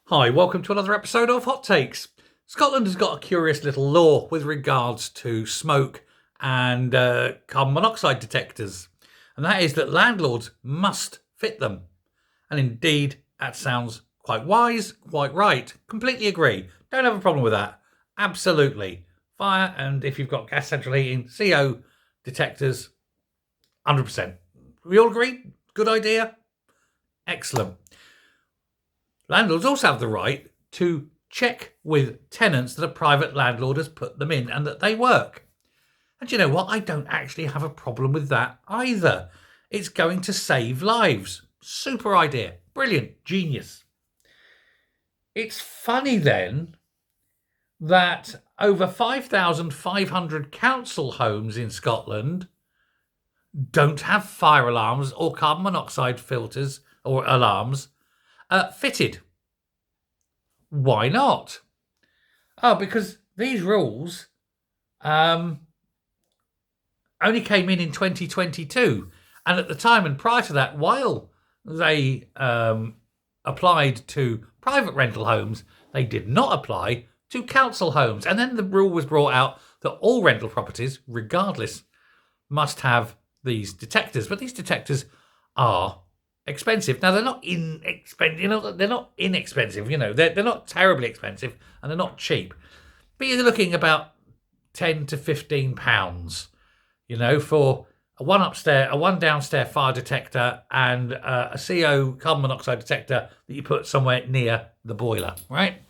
Hi, welcome to another episode of Hot Takes. Scotland has got a curious little law with regards to smoke and carbon monoxide detectors, and that is that landlords must fit them. And indeed, that sounds quite wise, quite right. Completely agree. Don't have a problem with that. Absolutely. Fire, and if you've got gas central heating, CO detectors, 100%. We all agree? Good idea? Excellent. Landlords also have the right to check with tenants that a private landlord has put them in and that they work. And you know what? I don't actually have a problem with that either. It's going to save lives. Super idea. Brilliant. Genius. It's funny then that over 5,500 council homes in Scotland don't have fire alarms or carbon monoxide filters or alarms fitted. Why not? Oh, because these rules only came in 2022. And at the time and prior to that, while they applied to private rental homes, they did not apply to council homes. And then the rule was brought out that all rental properties, regardless, must have these detectors. But these detectors are expensive. Now they're not inexpensive. They're not inexpensive. They're not terribly expensive, and they're not cheap. But you're looking about £10 to £15. For a one downstairs fire detector and a CO carbon monoxide detector that you put somewhere near the boiler, right?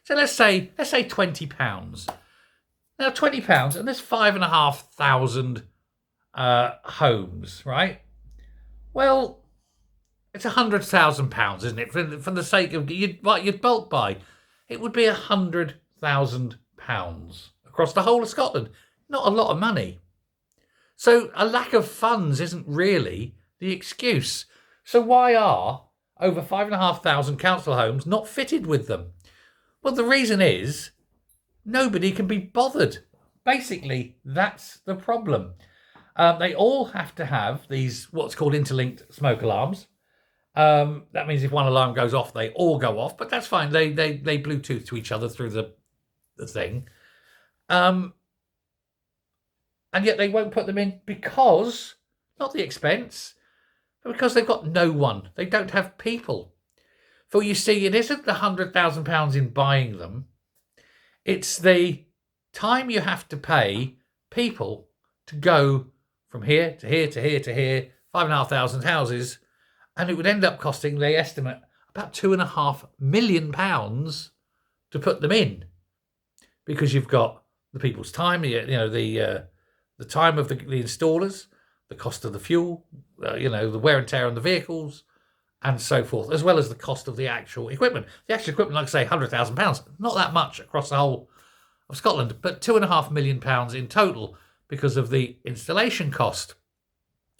So let's say £20. Now £20, and there's 5,500 homes, right? Well, it's £100,000, isn't it? For the sake of you'd bulk buy, it would be £100,000 across the whole of Scotland. Not a lot of money. So a lack of funds isn't really the excuse. So why are over 5,500 council homes not fitted with them? Well, the reason is nobody can be bothered. Basically, that's the problem. They all have to have these what's called interlinked smoke alarms. That means if one alarm goes off, they all go off, but that's fine. They Bluetooth to each other through the thing. And yet they won't put them in because, not the expense, but because they've got no one. They don't have people. For you see, it isn't the £100,000 in buying them. It's the time you have to pay people to go from here to here to here to here, 5,500 houses, and it would end up costing, they estimate, about £2.5 million to put them in, because you've got the people's time, the time of the installers, the cost of the fuel, the wear and tear on the vehicles, and so forth, as well as the cost of the actual equipment. The actual equipment, like I say, £100,000, not that much across the whole of Scotland, but £2.5 million in total because of the installation cost.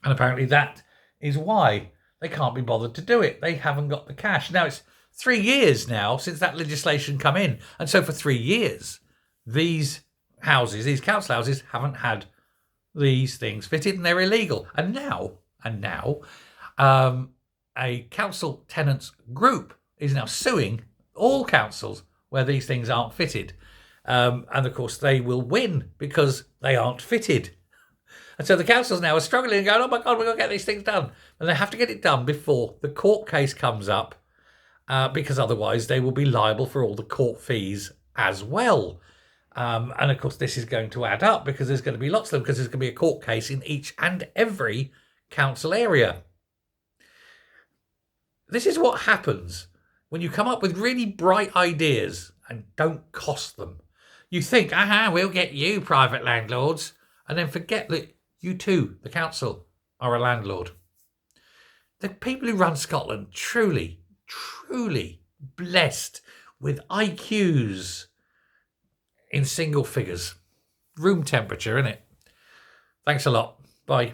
And apparently that is why they can't be bothered to do it. They haven't got the cash. Now, it's 3 years now since that legislation come in. And so for 3 years, these council houses, haven't had these things fitted, and they're illegal. And now, a council tenants group is now suing all councils where these things aren't fitted. And of course, they will win because they aren't fitted. And so the councils now are struggling and going, oh my God, we've got to get these things done. And they have to get it done before the court case comes up, because otherwise they will be liable for all the court fees as well. And of course, this is going to add up because there's going to be lots of them, because there's going to be a court case in each and every council area. This is what happens when you come up with really bright ideas and don't cost them. You think, we'll get you, private landlords, and then forget that you too, the council, are a landlord. The people who run Scotland, truly, truly blessed with IQs in single figures. Room temperature, innit? Thanks a lot. Bye.